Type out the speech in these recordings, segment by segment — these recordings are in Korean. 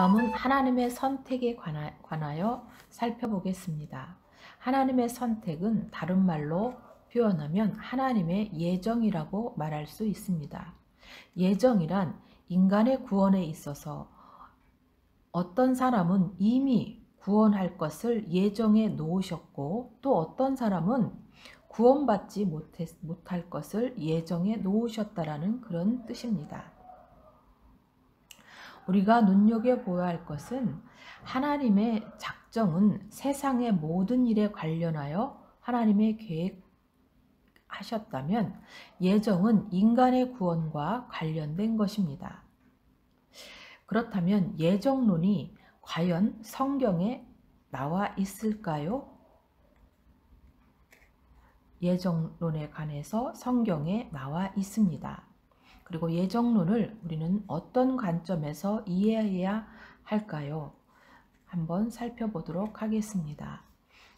다음은 하나님의 선택에 관하여 살펴보겠습니다. 하나님의 선택은 다른 말로 표현하면 하나님의 예정이라고 말할 수 있습니다. 예정이란 인간의 구원에 있어서 어떤 사람은 이미 구원할 것을 예정해 놓으셨고, 또 어떤 사람은 구원받지 못할 것을 예정해 놓으셨다라는 그런 뜻입니다. 우리가 눈여겨보아야 할 것은 하나님의 작정은 세상의 모든 일에 관련하여 하나님의 계획하셨다면 예정은 인간의 구원과 관련된 것입니다. 그렇다면 예정론이 과연 성경에 나와 있을까요? 예정론에 관해서 성경에 나와 있습니다. 그리고 예정론을 우리는 어떤 관점에서 이해해야 할까요? 한번 살펴보도록 하겠습니다.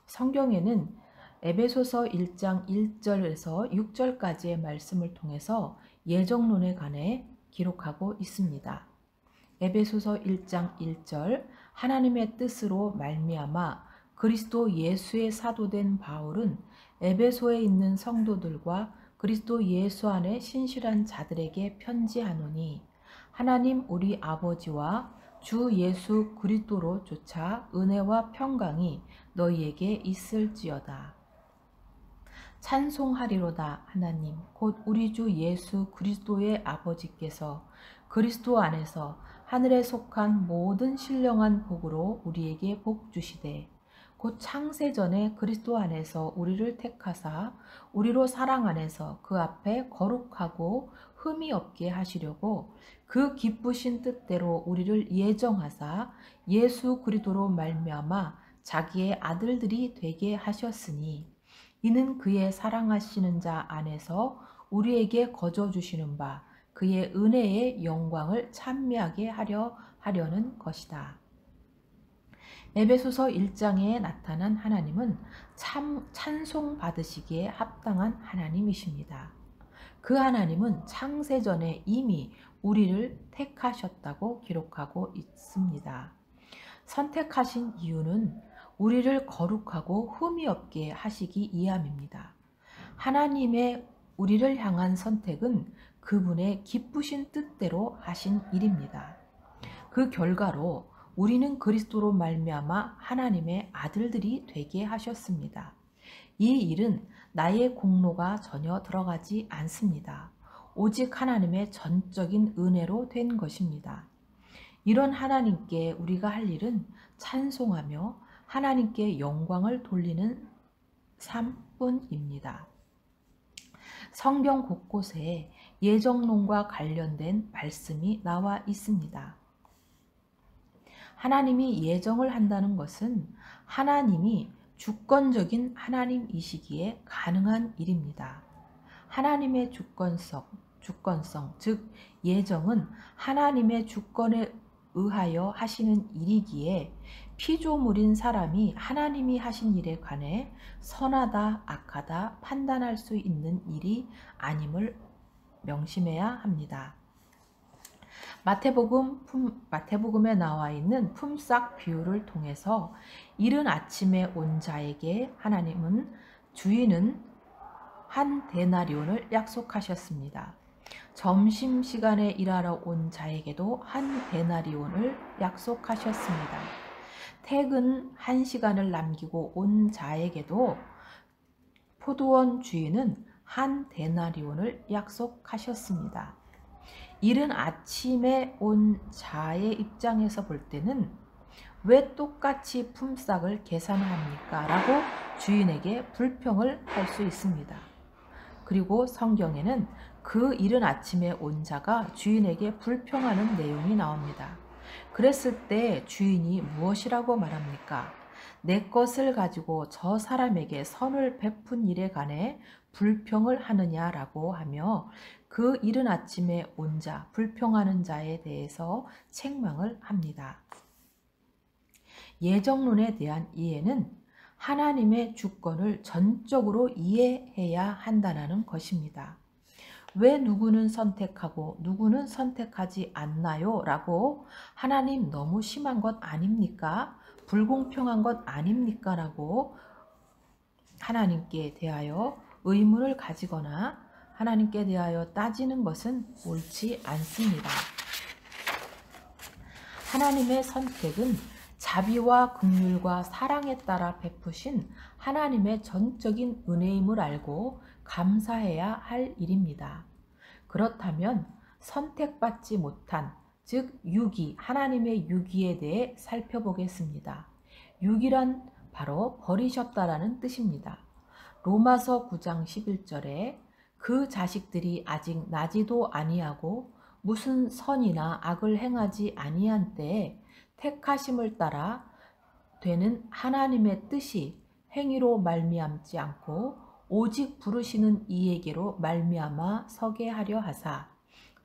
성경에는 에베소서 1장 1절에서 6절까지의 말씀을 통해서 예정론에 관해 기록하고 있습니다. 에베소서 1장 1절 하나님의 뜻으로 말미암아 그리스도 예수의 사도된 바울은 에베소에 있는 성도들과 그리스도 예수 안에 신실한 자들에게 편지하노니 하나님 우리 아버지와 주 예수 그리스도로 조차 은혜와 평강이 너희에게 있을지어다. 찬송하리로다. 하나님 곧 우리 주 예수 그리스도의 아버지께서 그리스도 안에서 하늘에 속한 모든 신령한 복으로 우리에게 복 주시되 곧 창세전에 그리스도 안에서 우리를 택하사 우리로 사랑 안에서 그 앞에 거룩하고 흠이 없게 하시려고 그 기쁘신 뜻대로 우리를 예정하사 예수 그리스도로 말미암아 자기의 아들들이 되게 하셨으니 이는 그의 사랑하시는 자 안에서 우리에게 거저 주시는 바 그의 은혜의 영광을 찬미하게 하려는 것이다. 에베소서 1장에 나타난 하나님은 찬송 받으시기에 합당한 하나님이십니다. 그 하나님은 창세전에 이미 우리를 택하셨다고 기록하고 있습니다. 선택하신 이유는 우리를 거룩하고 흠이 없게 하시기 위함입니다. 하나님의 우리를 향한 선택은 그분의 기쁘신 뜻대로 하신 일입니다. 그 결과로 우리는 그리스도로 말미암아 하나님의 아들들이 되게 하셨습니다. 이 일은 나의 공로가 전혀 들어가지 않습니다. 오직 하나님의 전적인 은혜로 된 것입니다. 이런 하나님께 우리가 할 일은 찬송하며 하나님께 영광을 돌리는 삶뿐입니다. 성경 곳곳에 예정론과 관련된 말씀이 나와 있습니다. 하나님이 예정을 한다는 것은 하나님이 주권적인 하나님이시기에 가능한 일입니다. 하나님의 주권성, 즉 예정은 하나님의 주권에 의하여 하시는 일이기에 피조물인 사람이 하나님이 하신 일에 관해 선하다, 악하다 판단할 수 있는 일이 아님을 명심해야 합니다. 마태복음에 나와 있는 품삯 비유를 통해서 이른 아침에 온 자에게 하나님은 주인은 한 데나리온을 약속하셨습니다. 점심시간에 일하러 온 자에게도 한 데나리온을 약속하셨습니다. 퇴근 1시간을 남기고 온 자에게도 포도원 주인은 한 데나리온을 약속하셨습니다. 이른 아침에 온 자의 입장에서 볼 때는 왜 똑같이 품삯을 계산합니까? 라고 주인에게 불평을 할 수 있습니다. 그리고 성경에는 그 이른 아침에 온 자가 주인에게 불평하는 내용이 나옵니다. 그랬을 때 주인이 무엇이라고 말합니까? 내 것을 가지고 저 사람에게 선을 베푼 일에 관해 불평을 하느냐라고 하며 그 이른 아침에 온 자, 불평하는 자에 대해서 책망을 합니다. 예정론에 대한 이해는 하나님의 주권을 전적으로 이해해야 한다는 것입니다. 왜 누구는 선택하고 누구는 선택하지 않나요? 라고 하나님 너무 심한 것 아닙니까? 불공평한 것 아닙니까? 라고 하나님께 대하여 의문을 가지거나 하나님께 대하여 따지는 것은 옳지 않습니다. 하나님의 선택은 자비와 긍휼과 사랑에 따라 베푸신 하나님의 전적인 은혜임을 알고 감사해야 할 일입니다. 그렇다면 선택받지 못한, 즉 유기, 하나님의 유기에 대해 살펴보겠습니다. 유기란 바로 버리셨다라는 뜻입니다. 로마서 9장 11절에 그 자식들이 아직 나지도 아니하고 무슨 선이나 악을 행하지 아니한 때에 택하심을 따라 되는 하나님의 뜻이 행위로 말미암지 않고 오직 부르시는 이에게로 말미암아 서게 하려 하사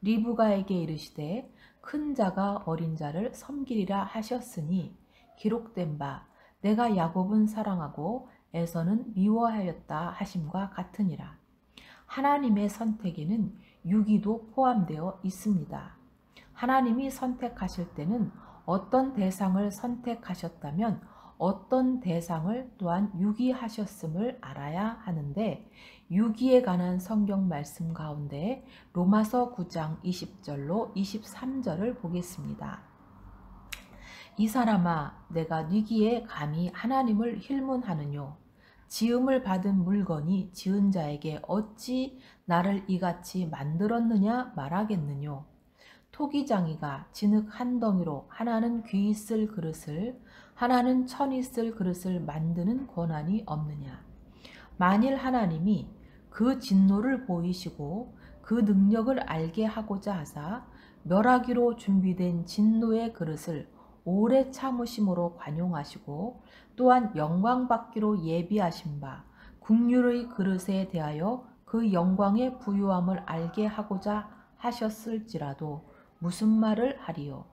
리브가에게 이르시되 큰 자가 어린 자를 섬기리라 하셨으니 기록된 바 내가 야곱은 사랑하고 에서는 미워하였다 하심과 같으니라. 하나님의 선택에는 유기도 포함되어 있습니다. 하나님이 선택하실 때는 어떤 대상을 선택하셨다면 어떤 대상을 또한 유기하셨음을 알아야 하는데, 유기에 관한 성경 말씀 가운데 로마서 9장 20절로 23절을 보겠습니다. 이 사람아 내가 네기에 감히 하나님을 힐문하느뇨. 지음을 받은 물건이 지은 자에게 어찌 나를 이같이 만들었느냐 말하겠느뇨. 토기장이가 진흙 한 덩이로 하나는 귀 있을 그릇을 하나는 천 있을 그릇을 만드는 권한이 없느냐. 만일 하나님이 그 진노를 보이시고 그 능력을 알게 하고자 하사 멸하기로 준비된 진노의 그릇을 오래 참으심으로 관용하시고 또한 영광받기로 예비하신 바 긍휼의 그릇에 대하여 그 영광의 부유함을 알게 하고자 하셨을지라도 무슨 말을 하리요.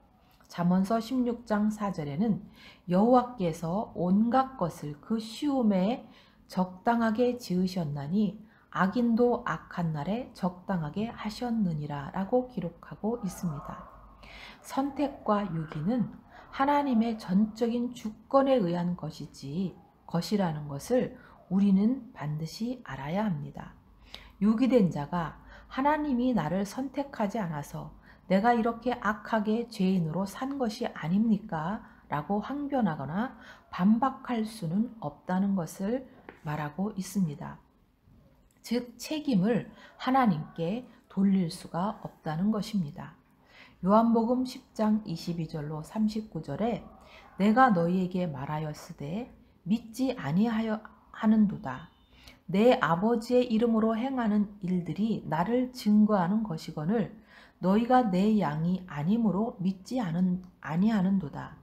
잠언서 16장 4절에는 여호와께서 온갖 것을 그 쉬움에 적당하게 지으셨나니 악인도 악한 날에 적당하게 하셨느니라 라고 기록하고 있습니다. 선택과 유기는 하나님의 전적인 주권에 의한 것이라는 것을 우리는 반드시 알아야 합니다. 유기된 자가 하나님이 나를 선택하지 않아서 내가 이렇게 악하게 죄인으로 산 것이 아닙니까? 라고 항변하거나 반박할 수는 없다는 것을 말하고 있습니다. 즉 책임을 하나님께 돌릴 수가 없다는 것입니다. 요한복음 10장 22절로 39절에 내가 너희에게 말하였으되 믿지 아니하여 하는도다. 내 아버지의 이름으로 행하는 일들이 나를 증거하는 것이거늘 너희가 내 양이 아니므로 믿지 아니하는도다.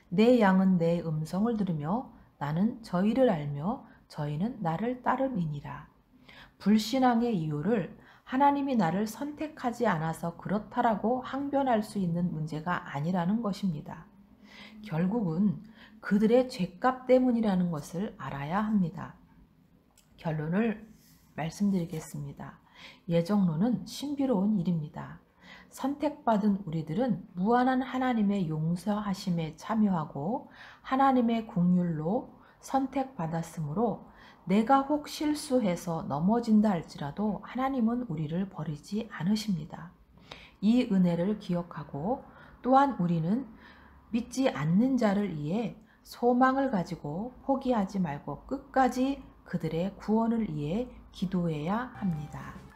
내 양은 내 음성을 들으며 나는 저희를 알며 저희는 나를 따름이니라. 불신앙의 이유를 하나님이 나를 선택하지 않아서 그렇다라고 항변할 수 있는 문제가 아니라는 것입니다. 결국은 그들의 죄값 때문이라는 것을 알아야 합니다. 결론을 말씀드리겠습니다. 예정론은 신비로운 일입니다. 선택받은 우리들은 무한한 하나님의 용서하심에 참여하고 하나님의 긍휼로 선택받았으므로 내가 혹 실수해서 넘어진다 할지라도 하나님은 우리를 버리지 않으십니다. 이 은혜를 기억하고 또한 우리는 믿지 않는 자를 위해 소망을 가지고 포기하지 말고 끝까지 그들의 구원을 위해 기도해야 합니다.